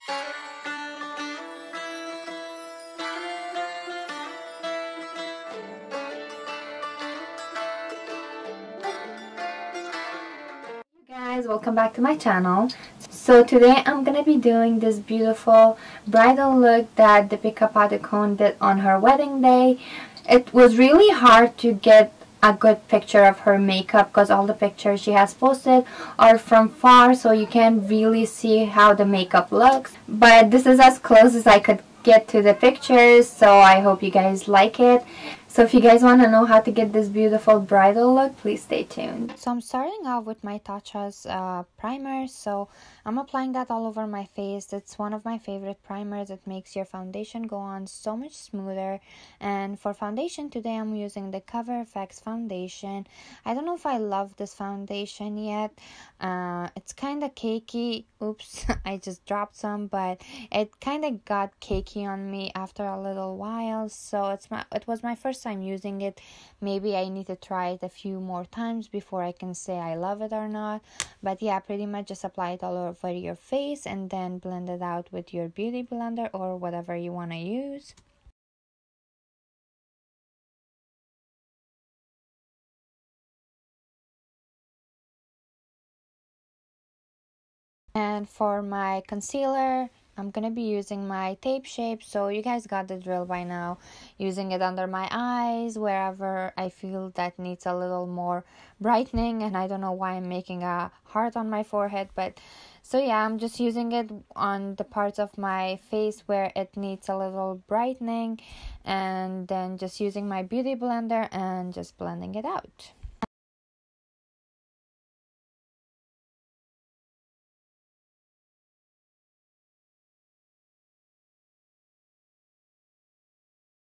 Guys, welcome back to my channel. So today I'm gonna be doing this beautiful bridal look that Deepika Padukone did on her wedding day. It was really hard to get a good picture of her makeup because all the pictures she has posted are from far, so you can't really see how the makeup looks, but this is as close as I could get to the pictures, so I hope you guys like it. So if you guys want to know how to get this beautiful bridal look, please stay tuned. So I'm starting off with my Tatcha's primer. So I'm applying that all over my face. It's one of my favorite primers. It makes your foundation go on so much smoother. And for foundation today, I'm using the Cover FX foundation. I don't know if I love this foundation yet. It's kind of cakey. Oops, I just dropped some, but it kind of got cakey on me after a little while. So it was my first time using it. Maybe I need to try it a few more times before I can say I love it or not. But yeah, pretty much just apply it all over your face and then blend it out with your beauty blender or whatever you want to use. And for my concealer, I'm gonna be using my tape shape, so you guys got the drill by now. Using it under my eyes, wherever I feel that needs a little more brightening, and I don't know why I'm making a heart on my forehead, but so yeah, I'm just using it on the parts of my face where it needs a little brightening, and then just using my beauty blender and just blending it out.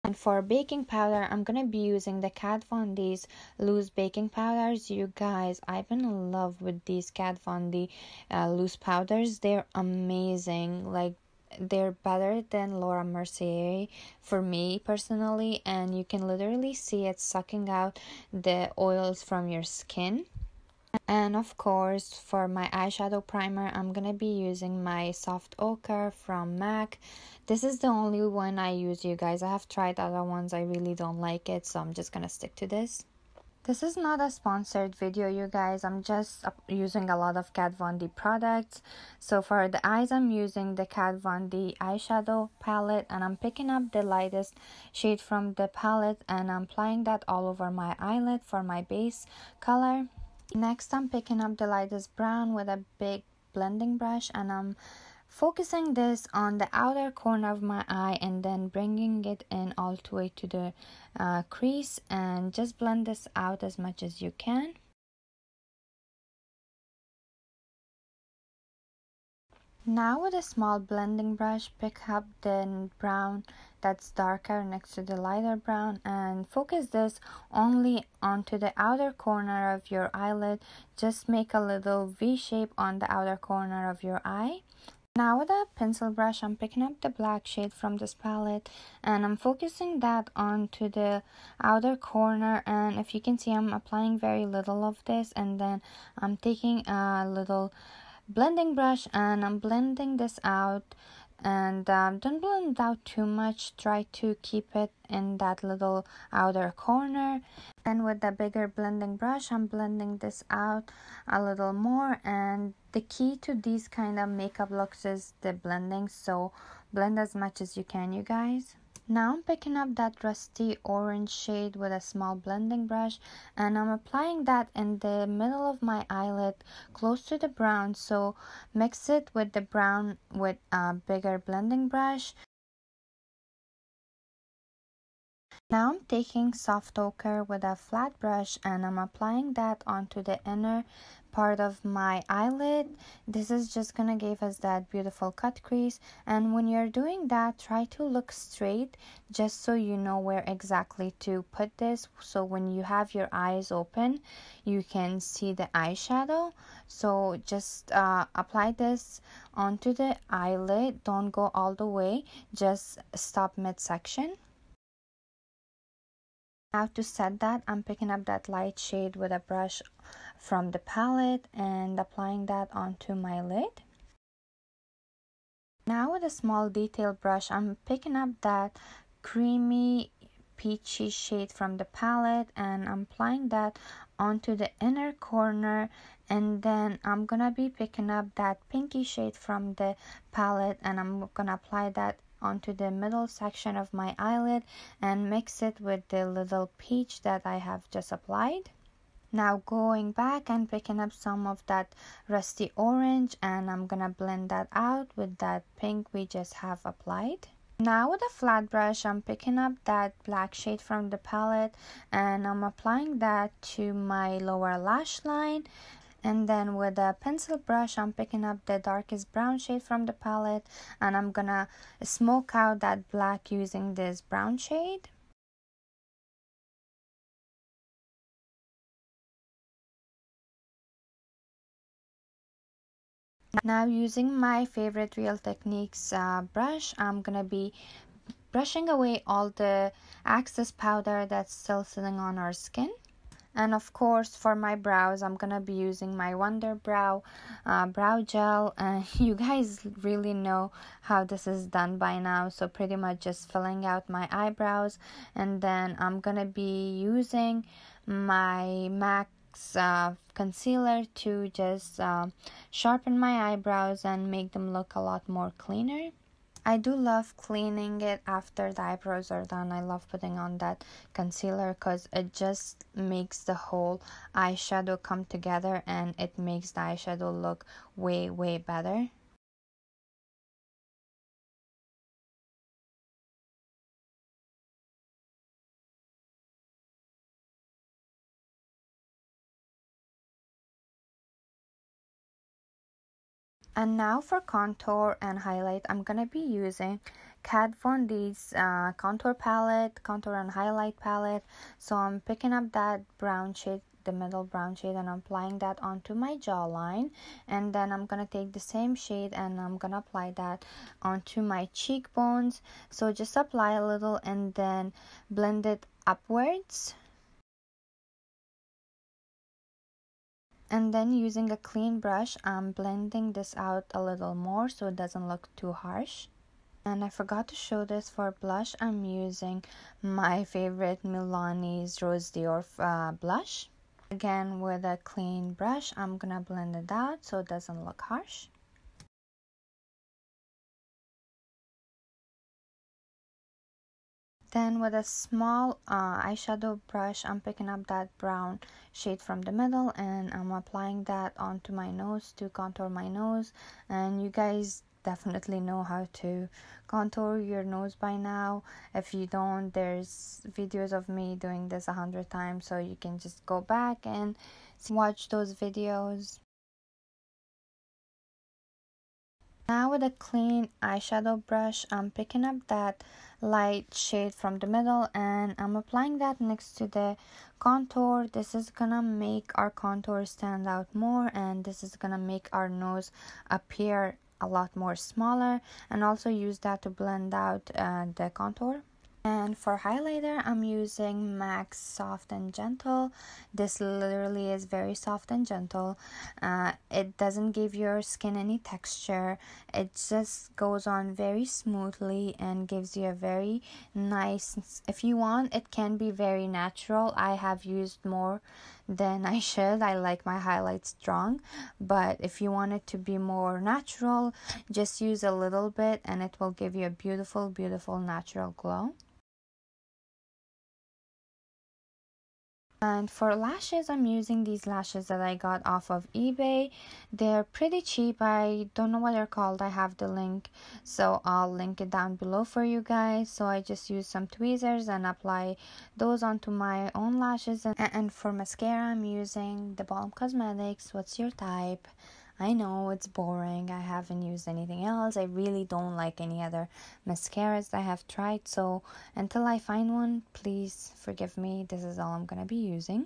And for baking powder, I'm gonna be using the Kat Von D's loose baking powders. You guys, I've been in love with these Kat Von D loose powders. They're amazing. Like, they're better than Laura Mercier for me personally, and you can literally see it sucking out the oils from your skin. And of course, for my eyeshadow primer, I'm gonna be using my soft ochre from MAC. This is the only one I use, you guys. I have tried other ones, I really don't like it, so I'm just gonna stick to this. This is not a sponsored video, you guys. I'm just using a lot of Kat Von D products. So for the eyes, I'm using the Kat Von D eyeshadow palette, and I'm picking up the lightest shade from the palette and I'm applying that all over my eyelid for my base color. Next, I'm picking up the lightest brown with a big blending brush, and I'm focusing this on the outer corner of my eye and then bringing it in all the way to the crease, and just blend this out as much as you can. Now with a small blending brush, pick up the brown that's darker next to the lighter brown and focus this only onto the outer corner of your eyelid. Just make a little V shape on the outer corner of your eye. Now with a pencil brush, I'm picking up the black shade from this palette and I'm focusing that onto the outer corner, and if you can see, I'm applying very little of this, and then I'm taking a little blending brush and I'm blending this out, and don't blend out too much. Try to keep it in that little outer corner. And with the bigger blending brush, I'm blending this out a little more, and the key to these kind of makeup looks is the blending, so blend as much as you can, you guys. Now I'm picking up that rusty orange shade with a small blending brush and I'm applying that in the middle of my eyelid close to the brown, so mix it with the brown with a bigger blending brush. Now I'm taking soft ochre with a flat brush and I'm applying that onto the inner part of my eyelid. This is just gonna give us that beautiful cut crease, and when you're doing that, try to look straight just so you know where exactly to put this, so when you have your eyes open you can see the eyeshadow. So just apply this onto the eyelid. Don't go all the way, just stop midsection. Now to set that, I'm picking up that light shade with a brush from the palette and applying that onto my lid. Now with a small detail brush, I'm picking up that creamy peachy shade from the palette and I'm applying that onto the inner corner, and then I'm gonna be picking up that pinky shade from the palette and I'm gonna apply that onto the middle section of my eyelid and mix it with the little peach that I have just applied. Now going back and picking up some of that rusty orange and I'm gonna blend that out with that pink we just have applied. Now with a flat brush, I'm picking up that black shade from the palette and I'm applying that to my lower lash line. And then with a pencil brush, I'm picking up the darkest brown shade from the palette and I'm gonna smoke out that black using this brown shade. Now using my favorite Real Techniques brush, I'm gonna be brushing away all the excess powder that's still sitting on our skin. And of course for my brows, I'm gonna be using my Wonder Brow brow gel, and you guys really know how this is done by now, so pretty much just filling out my eyebrows, and then I'm gonna be using my MAC concealer to just sharpen my eyebrows and make them look a lot more cleaner. I do love cleaning it after the eyebrows are done. I love putting on that concealer because it just makes the whole eyeshadow come together and it makes the eyeshadow look way better. And now for contour and highlight, I'm gonna be using Kat Von D's contour palette, contour and highlight palette. So I'm picking up that brown shade, the middle brown shade, and I'm applying that onto my jawline. And then I'm gonna take the same shade and I'm gonna apply that onto my cheekbones. So just apply a little and then blend it upwards. And then using a clean brush, I'm blending this out a little more so it doesn't look too harsh. And I forgot to show this for blush. I'm using my favorite Milani's Rose Dior blush. Again with a clean brush, I'm gonna blend it out so it doesn't look harsh. Then with a small eyeshadow brush, I'm picking up that brown shade from the middle and I'm applying that onto my nose to contour my nose. And you guys definitely know how to contour your nose by now. If you don't, there's videos of me doing this 100 times, so you can just go back and watch those videos. Now with a clean eyeshadow brush, I'm picking up that light shade from the middle and I'm applying that next to the contour. This is gonna make our contour stand out more and this is gonna make our nose appear a lot more smaller, and also use that to blend out the contour. And for highlighter, I'm using MAC Soft and Gentle. This literally is very soft and gentle. It doesn't give your skin any texture. It just goes on very smoothly and gives you a very nice, if you want, it can be very natural. I have used more than I should. I like my highlights strong, but if you want it to be more natural, just use a little bit and it will give you a beautiful natural glow. And for lashes, I'm using these lashes that I got off of eBay. They're pretty cheap. I don't know what they're called. I have the link, so I'll link it down below for you guys. So I just use some tweezers and apply those onto my own lashes. And for mascara, I'm using the Balm Cosmetics What's Your Type. I know it's boring. I haven't used anything else. I really don't like any other mascaras I have tried. So until I find one, please forgive me. This is all I'm gonna be using.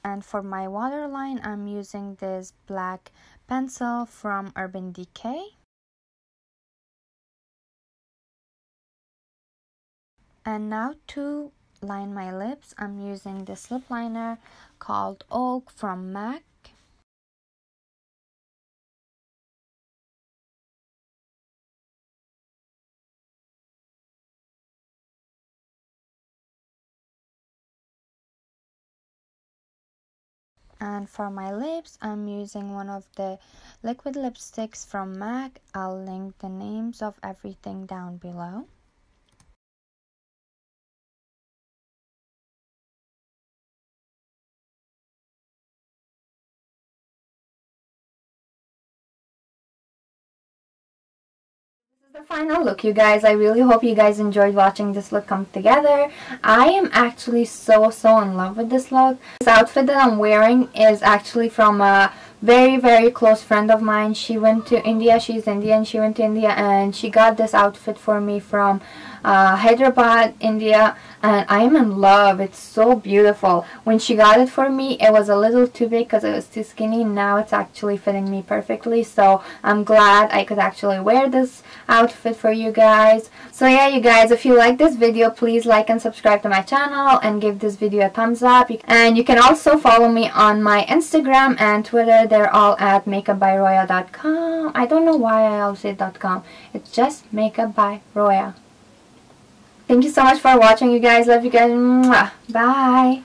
And for my waterline, I'm using this black pencil from Urban Decay. And now to line my lips, I'm using this lip liner called Oak from MAC. And for my lips, I'm using one of the liquid lipsticks from MAC. I'll link the names of everything down below. The final look, you guys. I really hope you guys enjoyed watching this look come together. I am actually so in love with this look. This outfit that I'm wearing is actually from a very close friend of mine. She went to India. She's Indian. She went to India and she got this outfit for me from Hyderabad, India, and I am in love. It's so beautiful. When she got it for me, it was a little too big because it was too skinny. Now it's actually fitting me perfectly, so I'm glad I could actually wear this outfit for you guys. So yeah, you guys, if you like this video, please like and subscribe to my channel and give this video a thumbs up. And you can also follow me on my Instagram and Twitter. They're all at makeupbyroya.com. I don't know why I always say .com. It's just makeupbyroya. Thank you so much for watching, you guys. Love you guys. Mwah. Bye.